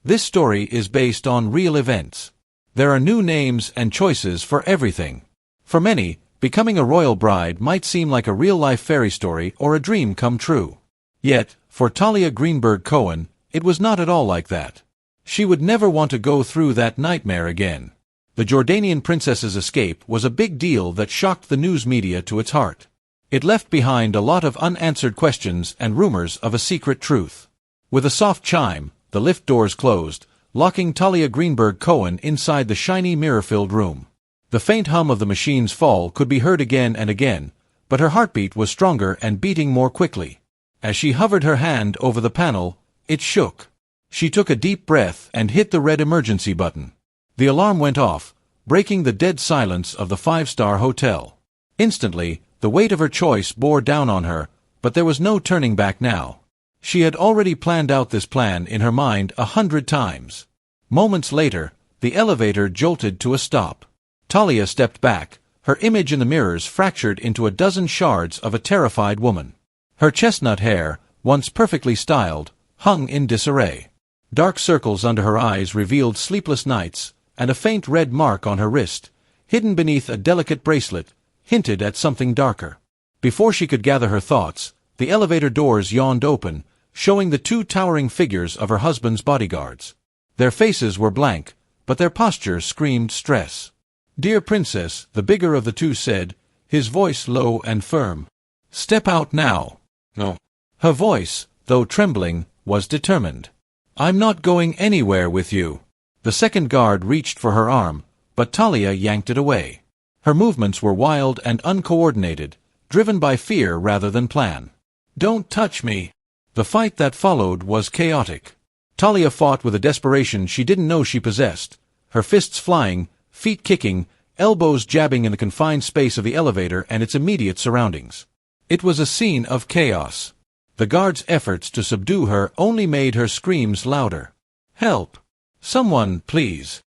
This story is based on real events. There are new names and choices for everything. For many, becoming a royal bride might seem like a real-life fairy story or a dream come true. Yet, for Talia Greenberg Cohen, it was not at all like that. She would never want to go through that nightmare again. The Jordanian princess's escape was a big deal that shocked the news media to its heart. It left behind a lot of unanswered questions and rumors of a secret truth. With a soft chime, the lift doors closed, locking Talia Greenberg Cohen inside the shiny mirror-filled room. The faint hum of the machine's fall could be heard again and again, but her heartbeat was stronger and beating more quickly. As she hovered her hand over the panel, it shook. She took a deep breath and hit the red emergency button. The alarm went off, breaking the dead silence of the five-star hotel. Instantly, the weight of her choice bore down on her, but there was no turning back now. She had already planned out this plan in her mind 100 times. Moments later, the elevator jolted to a stop. Talia stepped back, her image in the mirrors fractured into a dozen shards of a terrified woman. Her chestnut hair, once perfectly styled, hung in disarray. Dark circles under her eyes revealed sleepless nights, and a faint red mark on her wrist, hidden beneath a delicate bracelet, hinted at something darker. Before she could gather her thoughts, the elevator doors yawned open, showing the two towering figures of her husband's bodyguards. Their faces were blank, but their postures screamed stress. "Dear Princess," the bigger of the two said, his voice low and firm. "Step out now." No. Her voice, though trembling, was determined. "I'm not going anywhere with you." The second guard reached for her arm, but Talia yanked it away. Her movements were wild and uncoordinated, driven by fear rather than plan. "Don't touch me." The fight that followed was chaotic. Talia fought with a desperation she didn't know she possessed, her fists flying, feet kicking, elbows jabbing in the confined space of the elevator and its immediate surroundings. It was a scene of chaos. The guards' efforts to subdue her only made her screams louder. "Help! Someone, please!"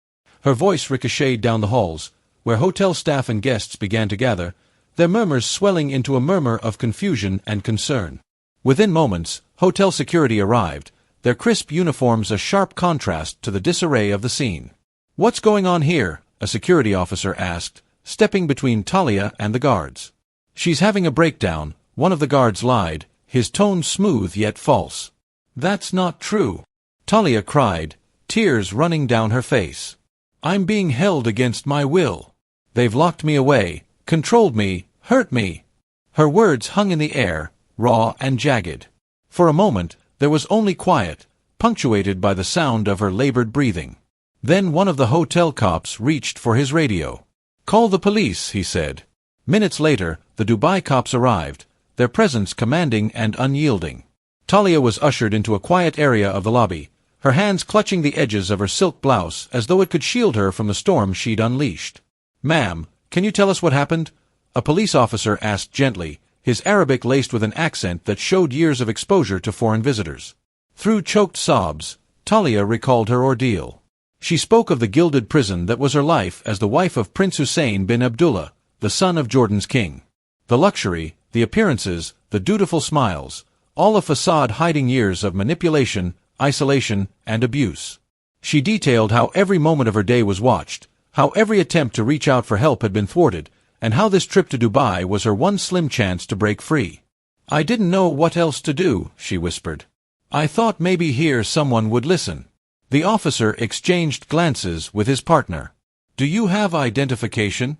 Her voice ricocheted down the halls, where hotel staff and guests began to gather, their murmurs swelling into a murmur of confusion and concern. Within moments, hotel security arrived, their crisp uniforms a sharp contrast to the disarray of the scene. "What's going on here?" a security officer asked, stepping between Talia and the guards. "She's having a breakdown," one of the guards lied, his tone smooth yet false. "That's not true," Talia cried, tears running down her face. "I'm being held against my will. They've locked me away, controlled me, hurt me." Her words hung in the air, raw and jagged. For a moment, there was only quiet, punctuated by the sound of her labored breathing. Then one of the hotel cops reached for his radio. "Call the police," he said. Minutes later, the Dubai cops arrived, their presence commanding and unyielding. Talia was ushered into a quiet area of the lobby, her hands clutching the edges of her silk blouse as though it could shield her from the storm she'd unleashed. "Ma'am, can you tell us what happened?" a police officer asked gently, his Arabic laced with an accent that showed years of exposure to foreign visitors. Through choked sobs, Talia recalled her ordeal. She spoke of the gilded prison that was her life as the wife of Prince Hussein bin Abdullah, the son of Jordan's king. The luxury, the appearances, the dutiful smiles, all a facade hiding years of manipulation, isolation, and abuse. She detailed how every moment of her day was watched, how every attempt to reach out for help had been thwarted, and how this trip to Dubai was her one slim chance to break free. "I didn't know what else to do," she whispered. "I thought maybe here someone would listen." The officer exchanged glances with his partner. "Do you have identification?"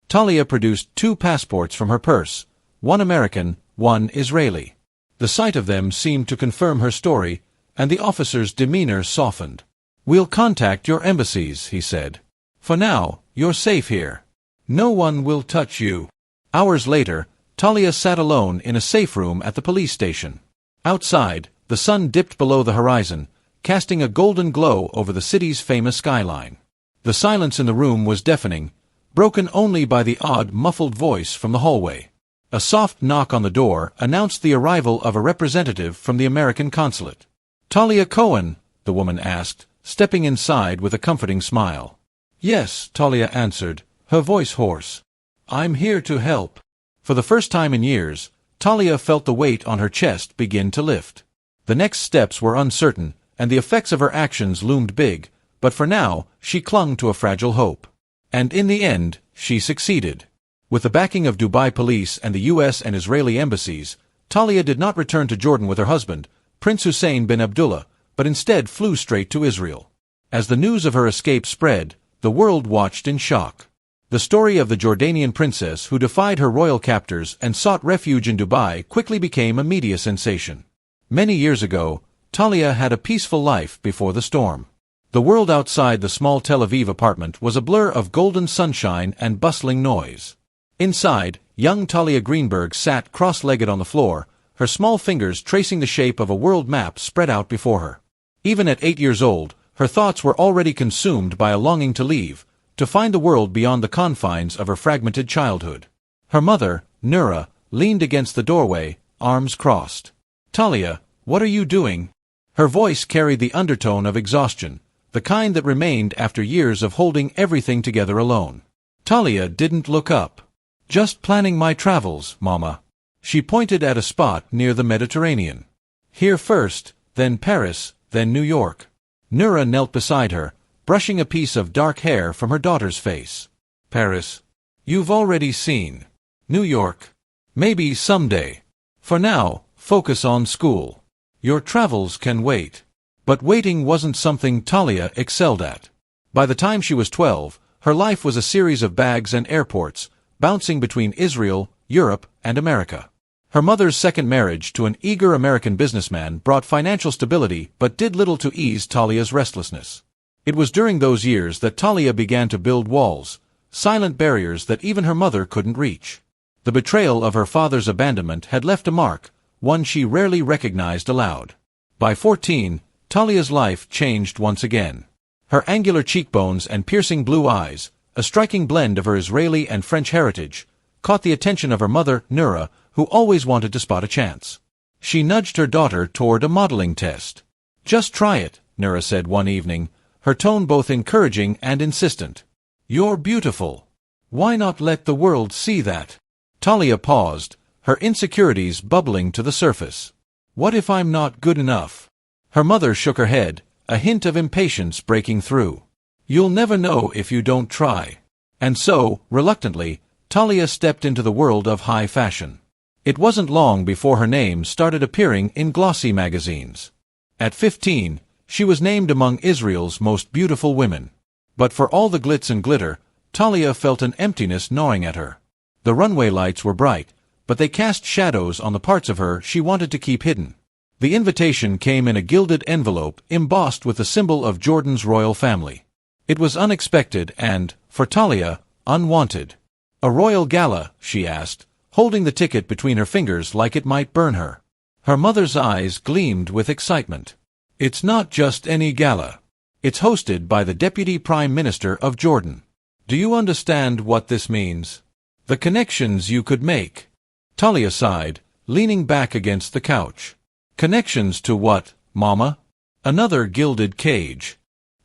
Talia produced 2 passports from her purse, one American, one Israeli. The sight of them seemed to confirm her story, and the officer's demeanor softened. "We'll contact your embassies," he said. "For now, you're safe here. No one will touch you." Hours later, Talia sat alone in a safe room at the police station. Outside, the sun dipped below the horizon, casting a golden glow over the city's famous skyline. The silence in the room was deafening, broken only by the odd, muffled voice from the hallway. A soft knock on the door announced the arrival of a representative from the American consulate. "Talia Cohen?" the woman asked, stepping inside with a comforting smile. "Yes," Talia answered, her voice hoarse. "I'm here to help." For the first time in years, Talia felt the weight on her chest begin to lift. The next steps were uncertain, and the effects of her actions loomed big, but for now, she clung to a fragile hope. And in the end, she succeeded. With the backing of Dubai police and the U.S. and Israeli embassies, Talia did not return to Jordan with her husband, Prince Hussein bin Abdullah, but instead flew straight to Israel. As the news of her escape spread, the world watched in shock. The story of the Jordanian princess who defied her royal captors and sought refuge in Dubai quickly became a media sensation. Many years ago, Talia had a peaceful life before the storm. The world outside the small Tel Aviv apartment was a blur of golden sunshine and bustling noise. Inside, young Talia Greenberg sat cross-legged on the floor, her small fingers tracing the shape of a world map spread out before her. Even at 8 years old, her thoughts were already consumed by a longing to leave, to find the world beyond the confines of her fragmented childhood. Her mother, Nura, leaned against the doorway, arms crossed. "Talia, what are you doing?" Her voice carried the undertone of exhaustion, the kind that remained after years of holding everything together alone. Talia didn't look up. "Just planning my travels, Mama." She pointed at a spot near the Mediterranean. "Here first, then Paris, then New York." Nura knelt beside her, brushing a piece of dark hair from her daughter's face. "Paris. You've already seen. New York. Maybe someday. For now, focus on school. Your travels can wait." But waiting wasn't something Talia excelled at. By the time she was 12, her life was a series of bags and airports, bouncing between Israel, Europe, and America. Her mother's second marriage to an eager American businessman brought financial stability but did little to ease Talia's restlessness. It was during those years that Talia began to build walls, silent barriers that even her mother couldn't reach. The betrayal of her father's abandonment had left a mark, one she rarely recognized aloud. By 14, Talia's life changed once again. Her angular cheekbones and piercing blue eyes, a striking blend of her Israeli and French heritage, caught the attention of her mother, Nura, who always wanted to spot a chance. She nudged her daughter toward a modeling test. "Just try it," Nura said one evening, her tone both encouraging and insistent. "You're beautiful. Why not let the world see that?" Talia paused, her insecurities bubbling to the surface. "What if I'm not good enough?" Her mother shook her head, a hint of impatience breaking through. "You'll never know if you don't try." And so, reluctantly, Talia stepped into the world of high fashion. It wasn't long before her name started appearing in glossy magazines. At 15, she was named among Israel's most beautiful women. But for all the glitz and glitter, Talia felt an emptiness gnawing at her. The runway lights were bright, but they cast shadows on the parts of her she wanted to keep hidden. The invitation came in a gilded envelope embossed with the symbol of Jordan's royal family. It was unexpected and, for Talia, unwanted. "A royal gala?" she asked, holding the ticket between her fingers like it might burn her. Her mother's eyes gleamed with excitement. "It's not just any gala. It's hosted by the Deputy Prime Minister of Jordan. Do you understand what this means? The connections you could make." Talia sighed, leaning back against the couch. "Connections to what, Mama?" "Another gilded cage."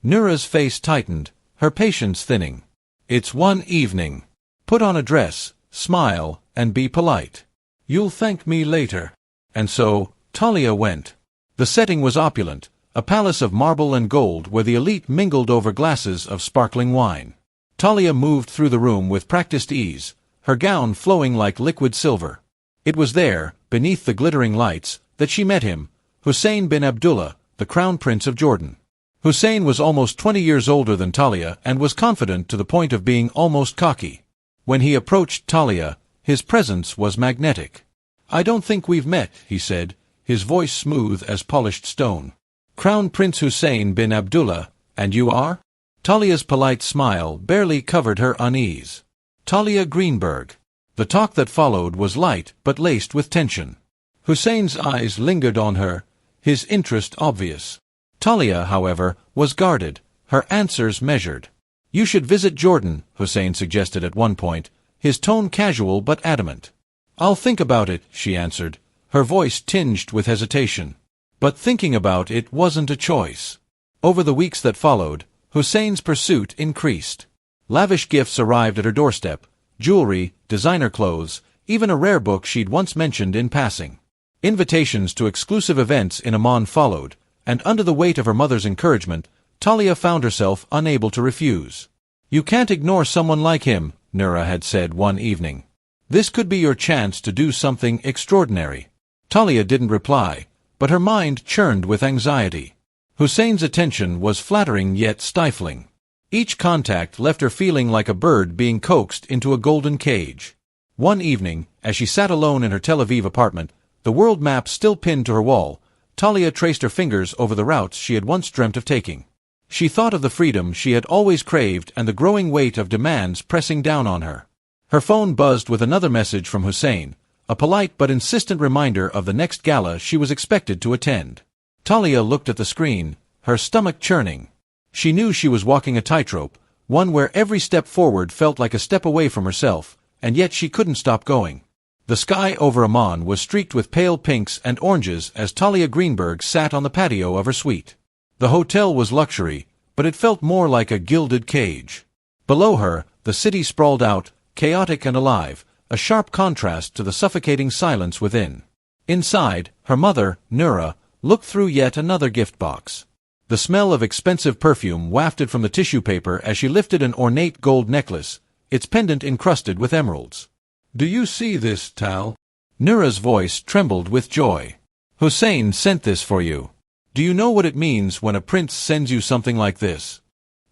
Nura's face tightened, her patience thinning. "It's one evening. Put on a dress, smile, and be polite. You'll thank me later." And so, Talia went. The setting was opulent, a palace of marble and gold where the elite mingled over glasses of sparkling wine. Talia moved through the room with practiced ease, her gown flowing like liquid silver. It was there, beneath the glittering lights, that she met him, Hussein bin Abdullah, the Crown Prince of Jordan. Hussein was almost 20 years older than Talia and was confident to the point of being almost cocky. When he approached Talia, his presence was magnetic. "I don't think we've met," he said, his voice smooth as polished stone. "Crown Prince Hussein bin Abdullah, and you are?" Talia's polite smile barely covered her unease. "Talia Greenberg." The talk that followed was light but laced with tension. Hussein's eyes lingered on her, his interest obvious. Talia, however, was guarded, her answers measured. "You should visit Jordan," Hussein suggested at one point, his tone casual but adamant. "I'll think about it," she answered, her voice tinged with hesitation. But thinking about it wasn't a choice. Over the weeks that followed, Hussein's pursuit increased. Lavish gifts arrived at her doorstep, jewelry, designer clothes, even a rare book she'd once mentioned in passing. Invitations to exclusive events in Amman followed, and under the weight of her mother's encouragement, Talia found herself unable to refuse. "You can't ignore someone like him," Nura had said one evening. "This could be your chance to do something extraordinary." Talia didn't reply, but her mind churned with anxiety. Hussein's attention was flattering yet stifling. Each contact left her feeling like a bird being coaxed into a golden cage. One evening, as she sat alone in her Tel Aviv apartment, the world map still pinned to her wall, Talia traced her fingers over the routes she had once dreamt of taking. She thought of the freedom she had always craved and the growing weight of demands pressing down on her. Her phone buzzed with another message from Hussein, a polite but insistent reminder of the next gala she was expected to attend. Talia looked at the screen, her stomach churning. She knew she was walking a tightrope, one where every step forward felt like a step away from herself, and yet she couldn't stop going. The sky over Amman was streaked with pale pinks and oranges as Talia Greenberg sat on the patio of her suite. The hotel was luxury, but it felt more like a gilded cage. Below her, the city sprawled out, chaotic and alive, a sharp contrast to the suffocating silence within. Inside, her mother, Nura, looked through yet another gift box. The smell of expensive perfume wafted from the tissue paper as she lifted an ornate gold necklace, its pendant encrusted with emeralds. "Do you see this, Tal?" Nura's voice trembled with joy. "Hussein sent this for you. Do you know what it means when a prince sends you something like this?"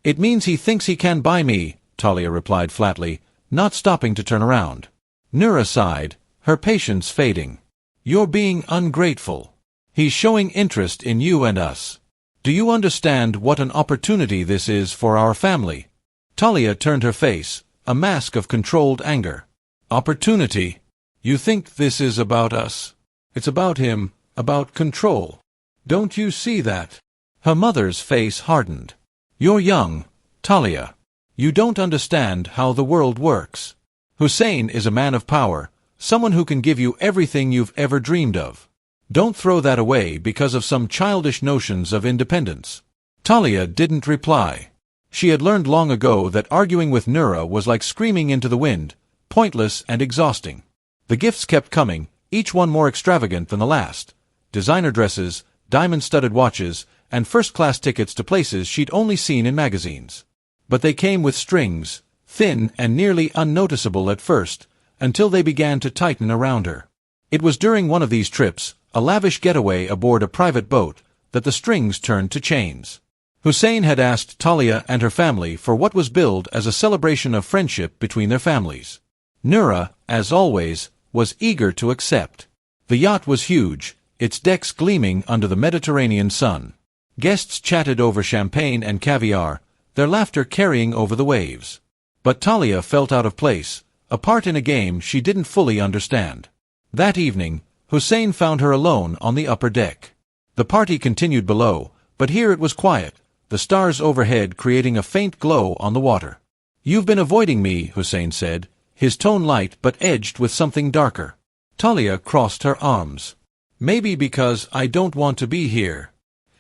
"It means he thinks he can buy me," Talia replied flatly, not stopping to turn around. Nura sighed, her patience fading. "You're being ungrateful. He's showing interest in you and us. Do you understand what an opportunity this is for our family?" Talia turned her face, a mask of controlled anger. "Opportunity? You think this is about us? It's about him, about control. Don't you see that?" Her mother's face hardened. "You're young, Talia. You don't understand how the world works. Hussein is a man of power, someone who can give you everything you've ever dreamed of. Don't throw that away because of some childish notions of independence." Talia didn't reply. She had learned long ago that arguing with Nura was like screaming into the wind, pointless and exhausting. The gifts kept coming, each one more extravagant than the last. Designer dresses, diamond-studded watches, and first-class tickets to places she'd only seen in magazines. But they came with strings, thin and nearly unnoticeable at first, until they began to tighten around her. It was during one of these trips, a lavish getaway aboard a private boat, that the strings turned to chains. Hussein had asked Talia and her family for what was billed as a celebration of friendship between their families. Nura, as always, was eager to accept. The yacht was huge, its decks gleaming under the Mediterranean sun. Guests chatted over champagne and caviar, their laughter carrying over the waves. But Talia felt out of place, a part in a game she didn't fully understand. That evening, Hussein found her alone on the upper deck. The party continued below, but here it was quiet, the stars overhead creating a faint glow on the water. "You've been avoiding me," Hussein said, his tone light but edged with something darker. Talia crossed her arms. "Maybe because I don't want to be here."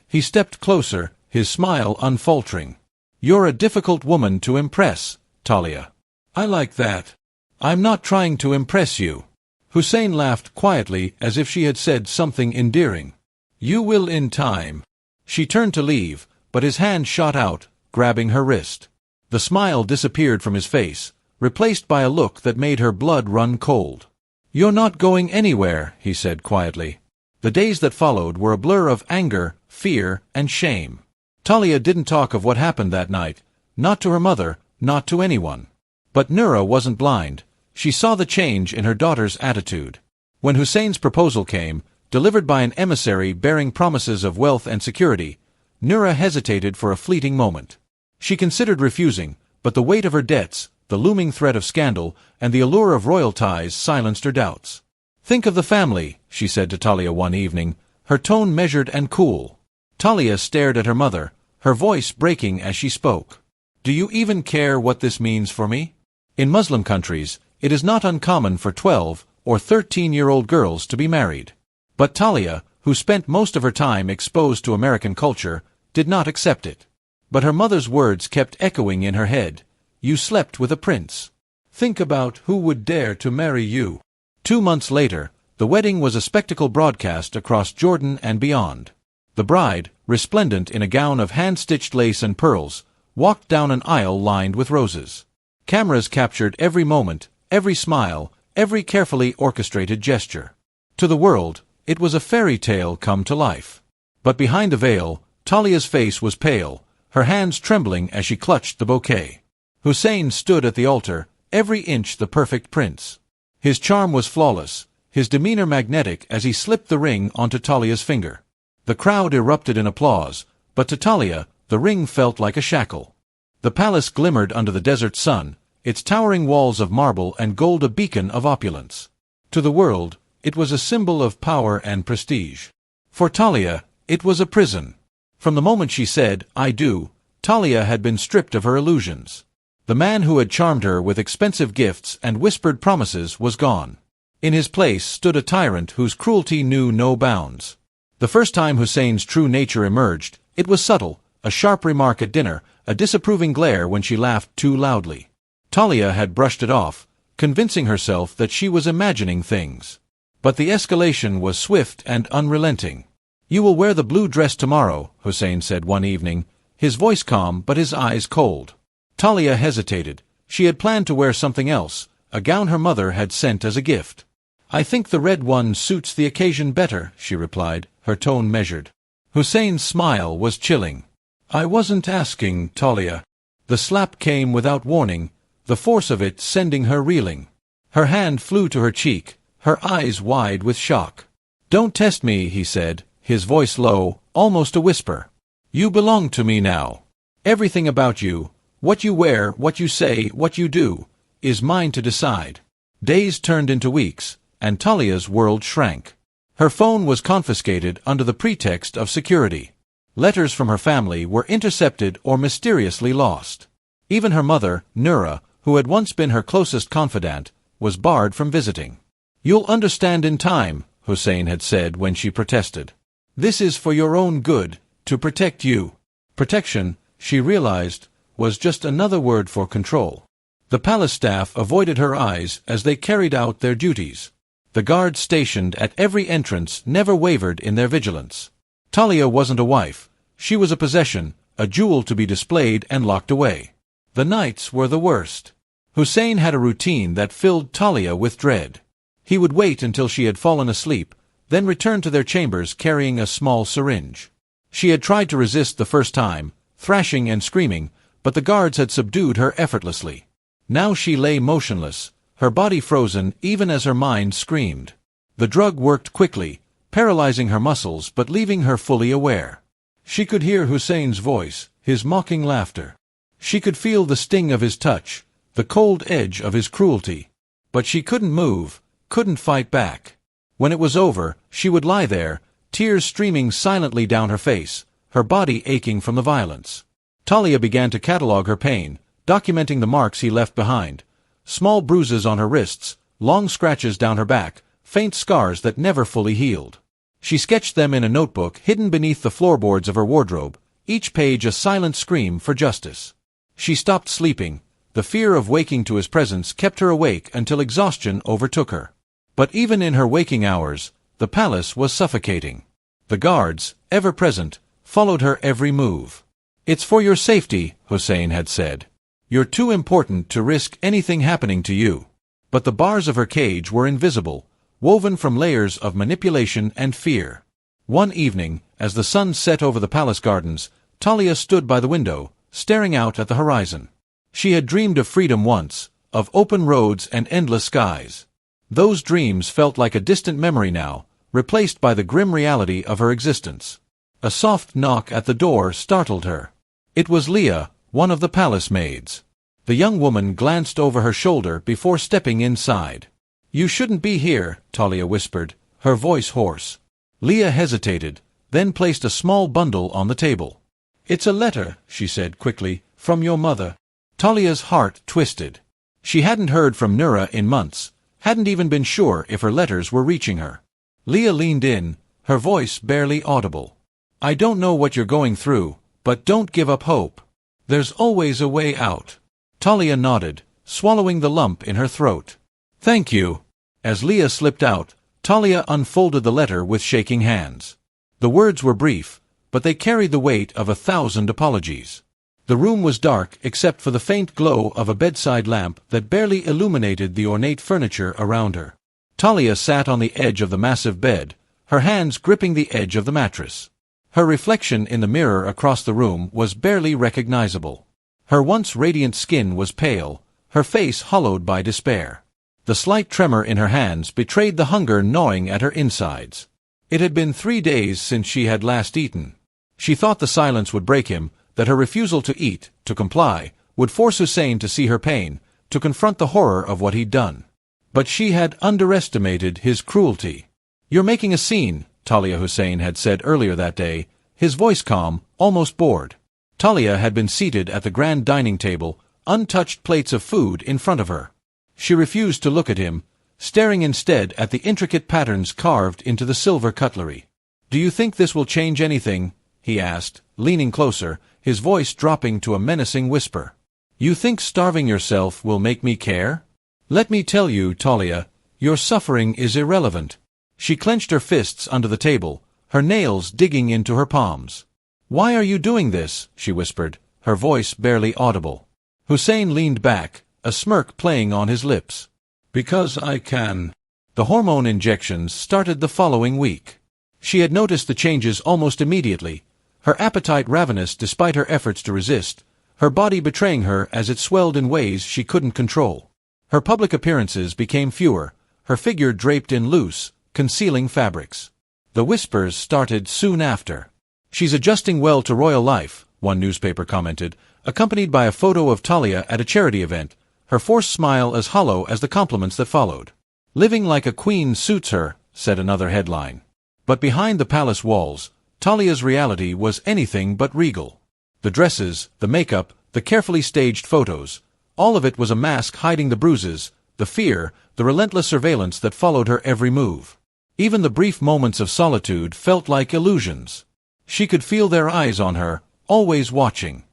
He stepped closer, his smile unfaltering. "You're a difficult woman to impress, Talia." "I like that. I'm not trying to impress you." Hussein laughed quietly as if she had said something endearing. "You will in time." She turned to leave, but his hand shot out, grabbing her wrist. The smile disappeared from his face, replaced by a look that made her blood run cold. "You're not going anywhere," he said quietly. The days that followed were a blur of anger, fear, and shame. Talia didn't talk of what happened that night, not to her mother, not to anyone. But Nura wasn't blind. She saw the change in her daughter's attitude. When Hussein's proposal came, delivered by an emissary bearing promises of wealth and security, Nura hesitated for a fleeting moment. She considered refusing, but the weight of her debts, the looming threat of scandal, and the allure of royal ties silenced her doubts. "Think of the family," she said to Talia one evening, her tone measured and cool. Talia stared at her mother, her voice breaking as she spoke. "Do you even care what this means for me?" In Muslim countries, it is not uncommon for 12- or 13-year-old girls to be married. But Talia, who spent most of her time exposed to American culture, did not accept it. But her mother's words kept echoing in her head. "You slept with a prince. Think about who would dare to marry you." 2 months later, the wedding was a spectacle broadcast across Jordan and beyond. The bride, resplendent in a gown of hand-stitched lace and pearls, walked down an aisle lined with roses. Cameras captured every moment, every smile, every carefully orchestrated gesture. To the world, it was a fairy tale come to life. But behind the veil, Talia's face was pale, her hands trembling as she clutched the bouquet. Hussein stood at the altar, every inch the perfect prince. His charm was flawless, his demeanor magnetic as he slipped the ring onto Talia's finger. The crowd erupted in applause, but to Talia, the ring felt like a shackle. The palace glimmered under the desert sun, its towering walls of marble and gold a beacon of opulence. To the world, it was a symbol of power and prestige. For Talia, it was a prison. From the moment she said, "I do," Talia had been stripped of her illusions. The man who had charmed her with expensive gifts and whispered promises was gone. In his place stood a tyrant whose cruelty knew no bounds. The first time Hussein's true nature emerged, it was subtle, a sharp remark at dinner, a disapproving glare when she laughed too loudly. Talia had brushed it off, convincing herself that she was imagining things. But the escalation was swift and unrelenting. "You will wear the blue dress tomorrow," Hussein said one evening, his voice calm but his eyes cold. Talia hesitated. She had planned to wear something else, a gown her mother had sent as a gift. "I think the red one suits the occasion better," she replied, her tone measured. Hussein's smile was chilling. "I wasn't asking, Talia." The slap came without warning, the force of it sending her reeling. Her hand flew to her cheek, her eyes wide with shock. "Don't test me," he said, his voice low, almost a whisper. "You belong to me now. Everything about you, what you wear, what you say, what you do, is mine to decide." Days turned into weeks, and Talia's world shrank. Her phone was confiscated under the pretext of security. Letters from her family were intercepted or mysteriously lost. Even her mother, Nura, who had once been her closest confidant, was barred from visiting. "You'll understand in time," Hussein had said when she protested. "This is for your own good, to protect you." Protection, she realized, was just another word for control. The palace staff avoided her eyes as they carried out their duties. The guards stationed at every entrance never wavered in their vigilance. Talia wasn't a wife. She was a possession, a jewel to be displayed and locked away. The nights were the worst. Hussein had a routine that filled Talia with dread. He would wait until she had fallen asleep, then return to their chambers carrying a small syringe. She had tried to resist the first time, thrashing and screaming, but the guards had subdued her effortlessly. Now she lay motionless, her body frozen even as her mind screamed. The drug worked quickly, paralyzing her muscles but leaving her fully aware. She could hear Hussein's voice, his mocking laughter. She could feel the sting of his touch, the cold edge of his cruelty. But she couldn't move, couldn't fight back. When it was over, she would lie there, tears streaming silently down her face, her body aching from the violence. Talia began to catalogue her pain, documenting the marks he left behind. Small bruises on her wrists, long scratches down her back, faint scars that never fully healed. She sketched them in a notebook hidden beneath the floorboards of her wardrobe, each page a silent scream for justice. She stopped sleeping. The fear of waking to his presence kept her awake until exhaustion overtook her. But even in her waking hours, the palace was suffocating. The guards, ever present, followed her every move. "It's for your safety," Hussein had said. "You're too important to risk anything happening to you." But the bars of her cage were invisible, woven from layers of manipulation and fear. One evening, as the sun set over the palace gardens, Talia stood by the window, staring out at the horizon. She had dreamed of freedom once, of open roads and endless skies. Those dreams felt like a distant memory now, replaced by the grim reality of her existence. A soft knock at the door startled her. It was Leah, one of the palace maids. The young woman glanced over her shoulder before stepping inside. "You shouldn't be here," Talia whispered, her voice hoarse. Leah hesitated, then placed a small bundle on the table. "It's a letter," she said quickly, "from your mother." Talia's heart twisted. She hadn't heard from Nura in months, hadn't even been sure if her letters were reaching her. Leah leaned in, her voice barely audible. "I don't know what you're going through, but don't give up hope. There's always a way out." Talia nodded, swallowing the lump in her throat. "Thank you." As Leah slipped out, Talia unfolded the letter with shaking hands. The words were brief, but they carried the weight of 1,000 apologies. The room was dark except for the faint glow of a bedside lamp that barely illuminated the ornate furniture around her. Talia sat on the edge of the massive bed, her hands gripping the edge of the mattress. Her reflection in the mirror across the room was barely recognizable. Her once radiant skin was pale, her face hollowed by despair. The slight tremor in her hands betrayed the hunger gnawing at her insides. It had been 3 days since she had last eaten. She thought the silence would break him, that her refusal to eat, to comply, would force Hussein to see her pain, to confront the horror of what he'd done. But she had underestimated his cruelty. "You're making a scene," Talia Hussein had said earlier that day, his voice calm, almost bored. Talia had been seated at the grand dining table, untouched plates of food in front of her. She refused to look at him, staring instead at the intricate patterns carved into the silver cutlery. "Do you think this will change anything?" he asked, leaning closer, his voice dropping to a menacing whisper. "You think starving yourself will make me care? Let me tell you, Talia, your suffering is irrelevant." She clenched her fists under the table, her nails digging into her palms. "Why are you doing this?" she whispered, her voice barely audible. Hussein leaned back, a smirk playing on his lips. "Because I can." The hormone injections started the following week. She had noticed the changes almost immediately, her appetite ravenous despite her efforts to resist, her body betraying her as it swelled in ways she couldn't control. Her public appearances became fewer, her figure draped in loose, concealing fabrics. The whispers started soon after. "She's adjusting well to royal life," one newspaper commented, accompanied by a photo of Talia at a charity event, her forced smile as hollow as the compliments that followed. "Living like a queen suits her," said another headline. But behind the palace walls, Talia's reality was anything but regal. The dresses, the makeup, the carefully staged photos, all of it was a mask hiding the bruises, the fear, the relentless surveillance that followed her every move. Even the brief moments of solitude felt like illusions. She could feel their eyes on her, always watching.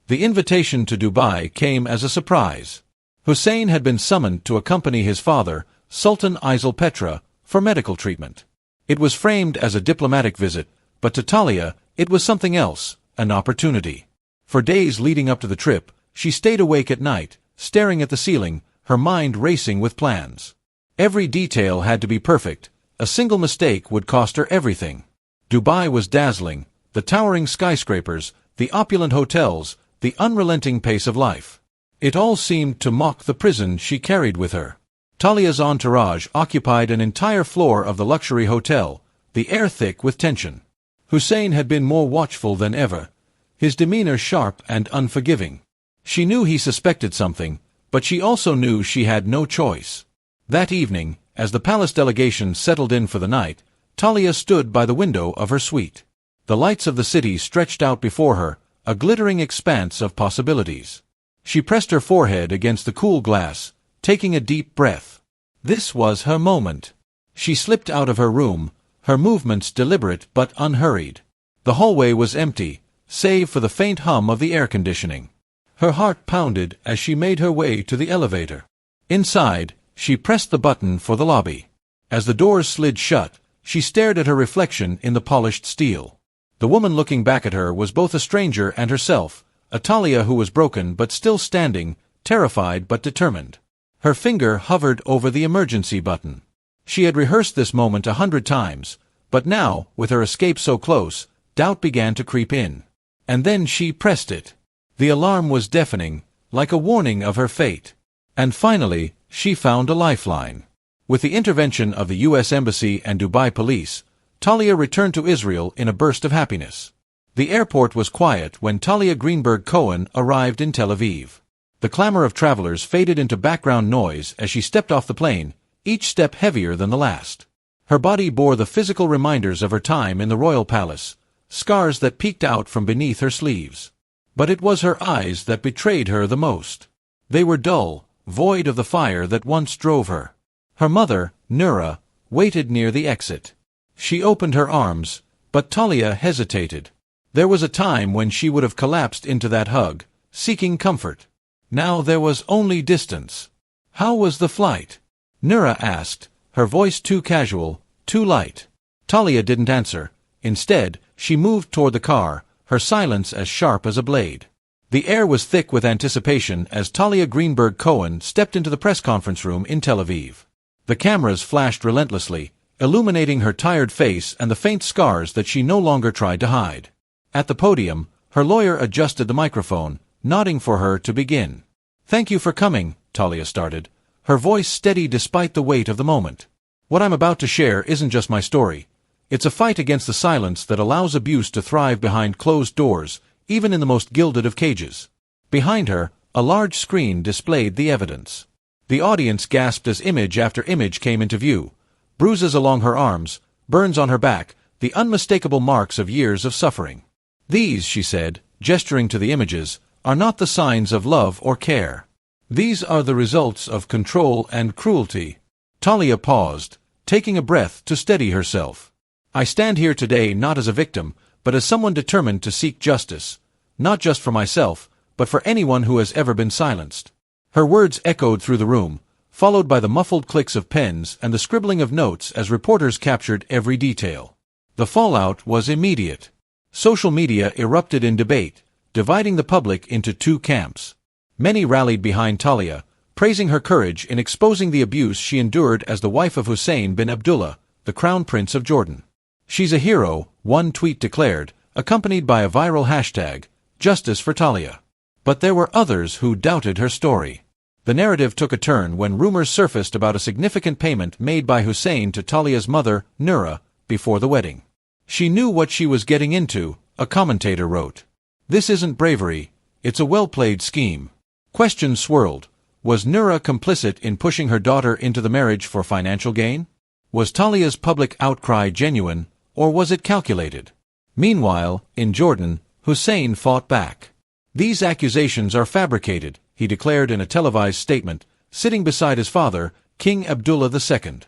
The invitation to Dubai came as a surprise. Hussein had been summoned to accompany his father, Sultan Isel Petra, for medical treatment. It was framed as a diplomatic visit, but to Talia, it was something else, an opportunity. For days leading up to the trip, she stayed awake at night, staring at the ceiling, her mind racing with plans. Every detail had to be perfect. A single mistake would cost her everything. Dubai was dazzling, the towering skyscrapers, the opulent hotels, the unrelenting pace of life. It all seemed to mock the prison she carried with her. Talia's entourage occupied an entire floor of the luxury hotel, the air thick with tension. Hussein had been more watchful than ever, his demeanor sharp and unforgiving. She knew he suspected something, but she also knew she had no choice. That evening, as the palace delegation settled in for the night, Talia stood by the window of her suite. The lights of the city stretched out before her, a glittering expanse of possibilities. She pressed her forehead against the cool glass, taking a deep breath. This was her moment. She slipped out of her room, her movements deliberate but unhurried. The hallway was empty, save for the faint hum of the air conditioning. Her heart pounded as she made her way to the elevator. Inside, she pressed the button for the lobby. As the doors slid shut, she stared at her reflection in the polished steel. The woman looking back at her was both a stranger and herself, a Talia who was broken but still standing, terrified but determined. Her finger hovered over the emergency button. She had rehearsed this moment 100 times, but now, with her escape so close, doubt began to creep in. And then she pressed it. The alarm was deafening, like a warning of her fate. And finally, she found a lifeline. With the intervention of the U.S. Embassy and Dubai police, Talia returned to Israel in a burst of happiness. The airport was quiet when Talia Greenberg-Cohen arrived in Tel Aviv. The clamor of travelers faded into background noise as she stepped off the plane, each step heavier than the last. Her body bore the physical reminders of her time in the royal palace, scars that peeked out from beneath her sleeves. But it was her eyes that betrayed her the most. They were dull, void of the fire that once drove her. Her mother, Nura, waited near the exit. She opened her arms, but Talia hesitated. There was a time when she would have collapsed into that hug, seeking comfort. Now there was only distance. "How was the flight?" Nura asked, her voice too casual, too light. Talia didn't answer. Instead, She moved toward the car, her silence as sharp as a blade. The air was thick with anticipation as Talia Greenberg-Cohen stepped into the press conference room in Tel Aviv. The cameras flashed relentlessly, illuminating her tired face and the faint scars that she no longer tried to hide. At the podium, her lawyer adjusted the microphone, nodding for her to begin. "Thank you for coming," Talia started, her voice steady despite the weight of the moment. "What I'm about to share isn't just my story. It's a fight against the silence that allows abuse to thrive behind closed doors, even in the most gilded of cages." Behind her, a large screen displayed the evidence. The audience gasped as image after image came into view. Bruises along her arms, burns on her back, the unmistakable marks of years of suffering. "These," she said, gesturing to the images, "are not the signs of love or care. These are the results of control and cruelty." Talia paused, taking a breath to steady herself. "I stand here today not as a victim, but as someone determined to seek justice, not just for myself, but for anyone who has ever been silenced." Her words echoed through the room, followed by the muffled clicks of pens and the scribbling of notes as reporters captured every detail. The fallout was immediate. Social media erupted in debate, dividing the public into two camps. Many rallied behind Talia, praising her courage in exposing the abuse she endured as the wife of Hussein bin Abdullah, the Crown Prince of Jordan. "She's a hero," one tweet declared, accompanied by a viral hashtag, "Justice for Talia." But there were others who doubted her story. The narrative took a turn when rumors surfaced about a significant payment made by Hussein to Talia's mother, Noura, before the wedding. "She knew what she was getting into," a commentator wrote. "This isn't bravery, it's a well-played scheme." Questions swirled. Was Noura complicit in pushing her daughter into the marriage for financial gain? Was Talia's public outcry genuine, or was it calculated? Meanwhile, in Jordan, Hussein fought back. "These accusations are fabricated," he declared in a televised statement, sitting beside his father, King Abdullah II.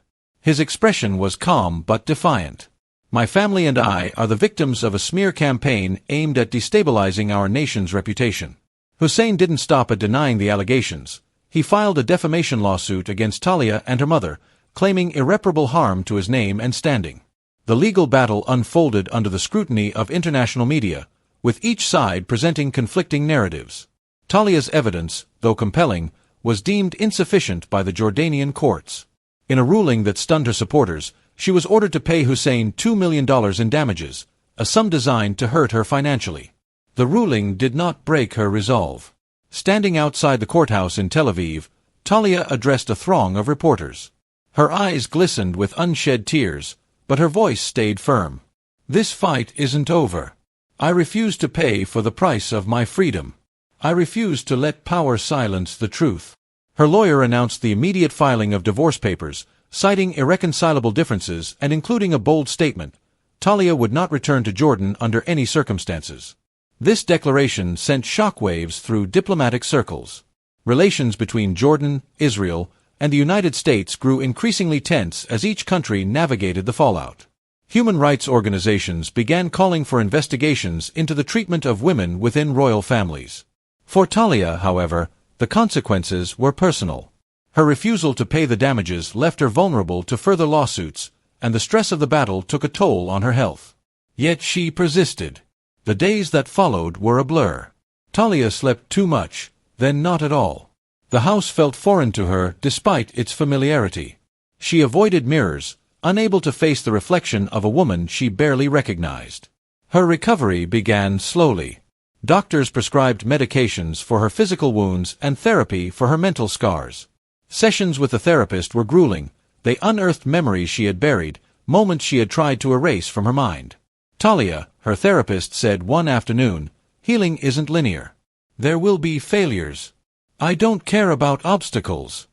His expression was calm but defiant. "My family and I are the victims of a smear campaign aimed at destabilizing our nation's reputation." Hussein didn't stop at denying the allegations. He filed a defamation lawsuit against Talia and her mother, claiming irreparable harm to his name and standing. The legal battle unfolded under the scrutiny of international media, with each side presenting conflicting narratives. Talia's evidence, though compelling, was deemed insufficient by the Jordanian courts. In a ruling that stunned her supporters, she was ordered to pay Hussein $2 million in damages, a sum designed to hurt her financially. The ruling did not break her resolve. Standing outside the courthouse in Tel Aviv, Talia addressed a throng of reporters. Her eyes glistened with unshed tears, but her voice stayed firm. "This fight isn't over. I refuse to pay for the price of my freedom. I refuse to let power silence the truth." Her lawyer announced the immediate filing of divorce papers, citing irreconcilable differences and including a bold statement: Talia would not return to Jordan under any circumstances. This declaration sent shockwaves through diplomatic circles. Relations between Jordan, Israel, and the United States grew increasingly tense as each country navigated the fallout. Human rights organizations began calling for investigations into the treatment of women within royal families. For Talia, however, the consequences were personal. Her refusal to pay the damages left her vulnerable to further lawsuits, and the stress of the battle took a toll on her health. Yet she persisted. The days that followed were a blur. Talia slept too much, then not at all. The house felt foreign to her despite its familiarity. She avoided mirrors, unable to face the reflection of a woman she barely recognized. Her recovery began slowly. Doctors prescribed medications for her physical wounds and therapy for her mental scars. Sessions with the therapist were grueling. They unearthed memories she had buried, moments she had tried to erase from her mind. "Talia," her therapist said one afternoon, "healing isn't linear. There will be failures." "I don't care about obstacles."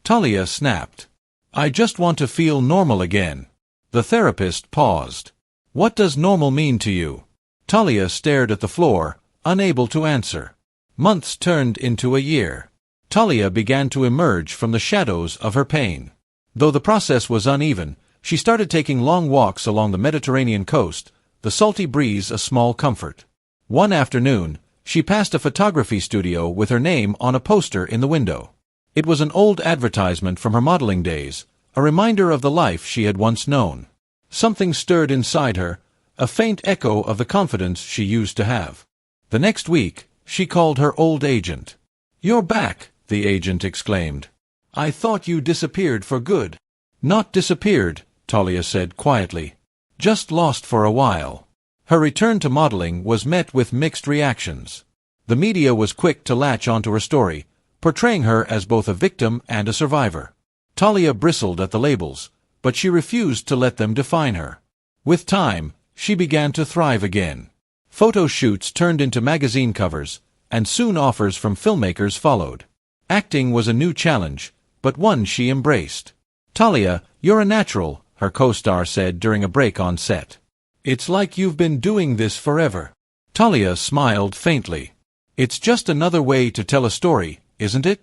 Talia snapped. "I just want to feel normal again." The therapist paused. "What does normal mean to you?" Talia stared at the floor, unable to answer. Months turned into a year. Talia began to emerge from the shadows of her pain. Though the process was uneven, she started taking long walks along the Mediterranean coast, the salty breeze a small comfort. One afternoon, she passed a photography studio with her name on a poster in the window. It was an old advertisement from her modeling days, a reminder of the life she had once known. Something stirred inside her, a faint echo of the confidence she used to have. The next week, she called her old agent. "You're back," the agent exclaimed. "I thought you disappeared for good." "Not disappeared," Talia said quietly. "Just lost for a while." Her return to modeling was met with mixed reactions. The media was quick to latch onto her story, portraying her as both a victim and a survivor. Talia bristled at the labels, but she refused to let them define her. With time, she began to thrive again. Photo shoots turned into magazine covers, and soon offers from filmmakers followed. Acting was a new challenge, but one she embraced. "Talia, you're a natural," her co-star said during a break on set. "It's like you've been doing this forever." Talia smiled faintly. "It's just another way to tell a story, isn't it?"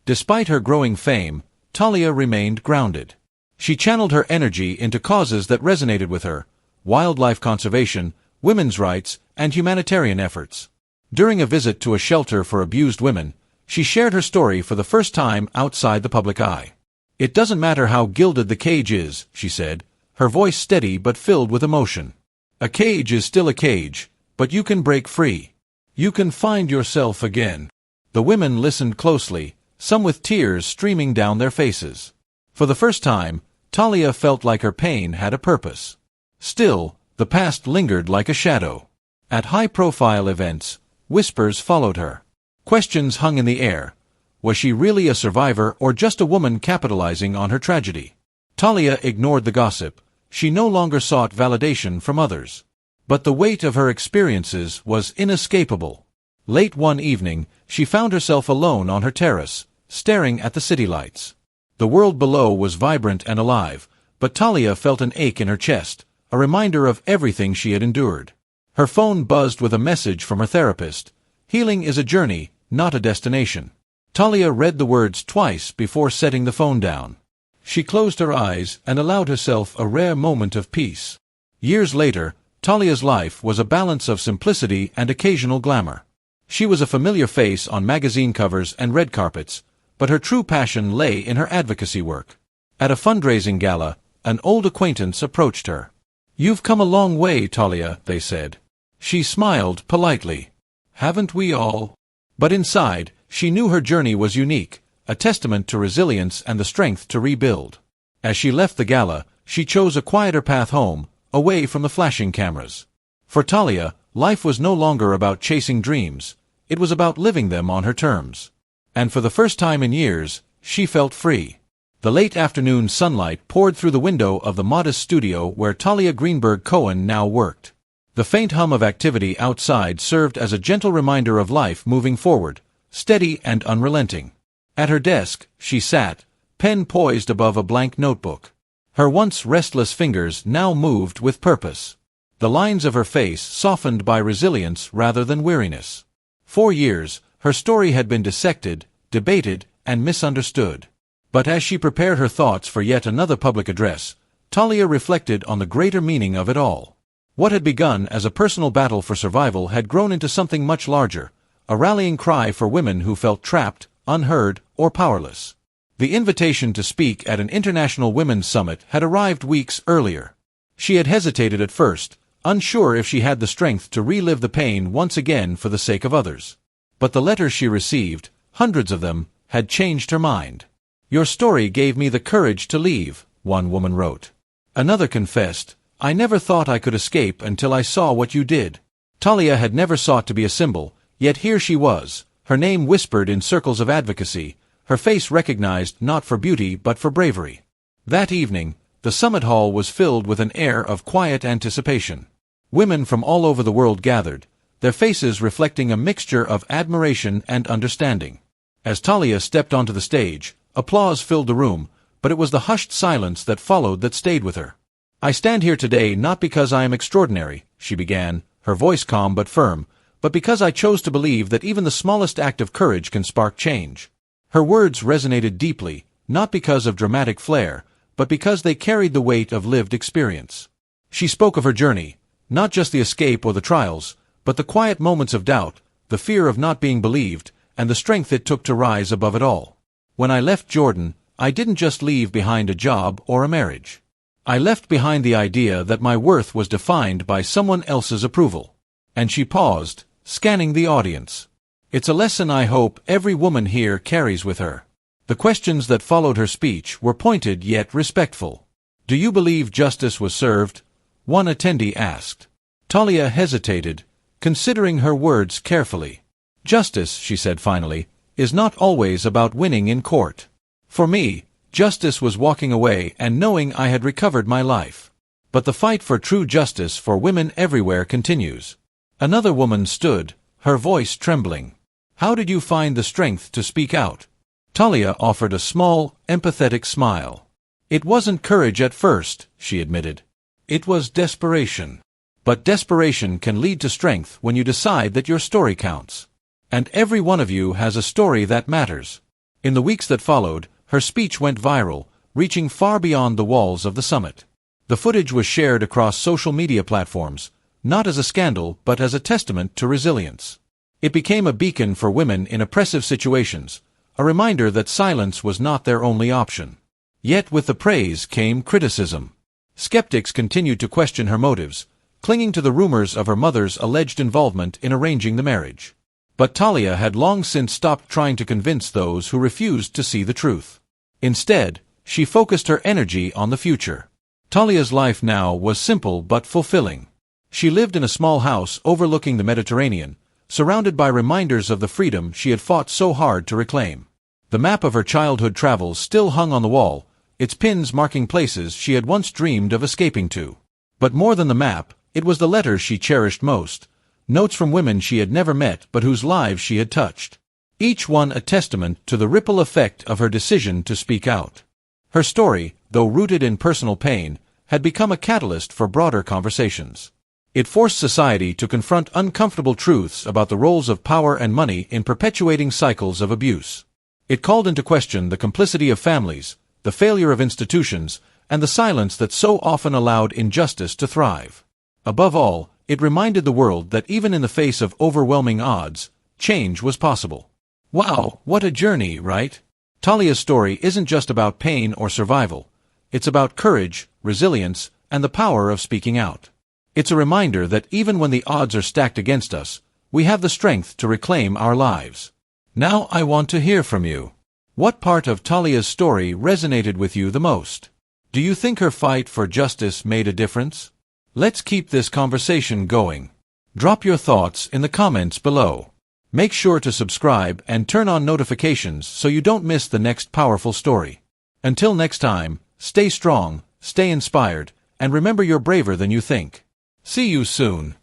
Despite her growing fame, Talia remained grounded. She channeled her energy into causes that resonated with her: wildlife conservation, women's rights, and humanitarian efforts. During a visit to a shelter for abused women, she shared her story for the first time outside the public eye. "It doesn't matter how gilded the cage is," she said, her voice steady but filled with emotion. "A cage is still a cage, but you can break free. You can find yourself again." The women listened closely, some with tears streaming down their faces. For the first time, Talia felt like her pain had a purpose. Still, the past lingered like a shadow. At high-profile events, whispers followed her. Questions hung in the air. Was she really a survivor or just a woman capitalizing on her tragedy? Talia ignored the gossip. She no longer sought validation from others. But the weight of her experiences was inescapable. Late one evening, she found herself alone on her terrace, staring at the city lights. The world below was vibrant and alive, but Talia felt an ache in her chest, a reminder of everything she had endured. Her phone buzzed with a message from her therapist. "Healing is a journey, not a destination." Talia read the words twice before setting the phone down. She closed her eyes and allowed herself a rare moment of peace. Years later, Talia's life was a balance of simplicity and occasional glamour. She was a familiar face on magazine covers and red carpets, but her true passion lay in her advocacy work. At a fundraising gala, an old acquaintance approached her. "You've come a long way, Talia," they said. She smiled politely. "Haven't we all?" But inside, she knew her journey was unique, a testament to resilience and the strength to rebuild. As she left the gala, she chose a quieter path home, away from the flashing cameras. For Talia, life was no longer about chasing dreams. It was about living them on her terms. And for the first time in years, she felt free. The late afternoon sunlight poured through the window of the modest studio where Talia Greenberg Cohen now worked. The faint hum of activity outside served as a gentle reminder of life moving forward, steady and unrelenting. At her desk, she sat, pen poised above a blank notebook. Her once restless fingers now moved with purpose. The lines of her face softened by resilience rather than weariness. 4 years, her story had been dissected, debated, and misunderstood. But as she prepared her thoughts for yet another public address, Talia reflected on the greater meaning of it all. What had begun as a personal battle for survival had grown into something much larger, a rallying cry for women who felt trapped, unheard, or powerless. The invitation to speak at an international women's summit had arrived weeks earlier. She had hesitated at first, unsure if she had the strength to relive the pain once again for the sake of others. But the letters she received, hundreds of them, had changed her mind. "Your story gave me the courage to leave," one woman wrote. Another confessed, "I never thought I could escape until I saw what you did." Talia had never sought to be a symbol, yet here she was, her name whispered in circles of advocacy, her face recognized not for beauty but for bravery. That evening, the summit hall was filled with an air of quiet anticipation. Women from all over the world gathered, their faces reflecting a mixture of admiration and understanding. As Talia stepped onto the stage, applause filled the room, but it was the hushed silence that followed that stayed with her. "I stand here today not because I am extraordinary," she began, her voice calm but firm, "but because I chose to believe that even the smallest act of courage can spark change." Her words resonated deeply, not because of dramatic flair, but because they carried the weight of lived experience. She spoke of her journey, not just the escape or the trials, but the quiet moments of doubt, the fear of not being believed, and the strength it took to rise above it all. "When I left Jordan, I didn't just leave behind a job or a marriage. I left behind the idea that my worth was defined by someone else's approval. And she paused, scanning the audience. It's a lesson I hope every woman here carries with her. The questions that followed her speech were pointed yet respectful. Do you believe justice was served? One attendee asked. Talia hesitated, considering her words carefully. Justice, she said finally, is not always about winning in court. For me, justice was walking away and knowing I had recovered my life. But the fight for true justice for women everywhere continues. Another woman stood, her voice trembling. How did you find the strength to speak out? Talia offered a small, empathetic smile. It wasn't courage at first, she admitted. It was desperation. But desperation can lead to strength when you decide that your story counts. And every one of you has a story that matters. In the weeks that followed, her speech went viral, reaching far beyond the walls of the summit. The footage was shared across social media platforms, not as a scandal but as a testament to resilience. It became a beacon for women in oppressive situations, a reminder that silence was not their only option. Yet with the praise came criticism. Skeptics continued to question her motives, clinging to the rumors of her mother's alleged involvement in arranging the marriage. But Talia had long since stopped trying to convince those who refused to see the truth. Instead, she focused her energy on the future. Talia's life now was simple but fulfilling. She lived in a small house overlooking the Mediterranean, surrounded by reminders of the freedom she had fought so hard to reclaim. The map of her childhood travels still hung on the wall, its pins marking places she had once dreamed of escaping to. But more than the map, it was the letters she cherished most, notes from women she had never met but whose lives she had touched. Each one a testament to the ripple effect of her decision to speak out. Her story, though rooted in personal pain, had become a catalyst for broader conversations. It forced society to confront uncomfortable truths about the roles of power and money in perpetuating cycles of abuse. It called into question the complicity of families, the failure of institutions, and the silence that so often allowed injustice to thrive. Above all, it reminded the world that even in the face of overwhelming odds, change was possible. Wow, what a journey, right? Talia's story isn't just about pain or survival. It's about courage, resilience, and the power of speaking out. It's a reminder that even when the odds are stacked against us, we have the strength to reclaim our lives. Now I want to hear from you. What part of Talia's story resonated with you the most? Do you think her fight for justice made a difference? Let's keep this conversation going. Drop your thoughts in the comments below. Make sure to subscribe and turn on notifications so you don't miss the next powerful story. Until next time, stay strong, stay inspired, and remember you're braver than you think. See you soon.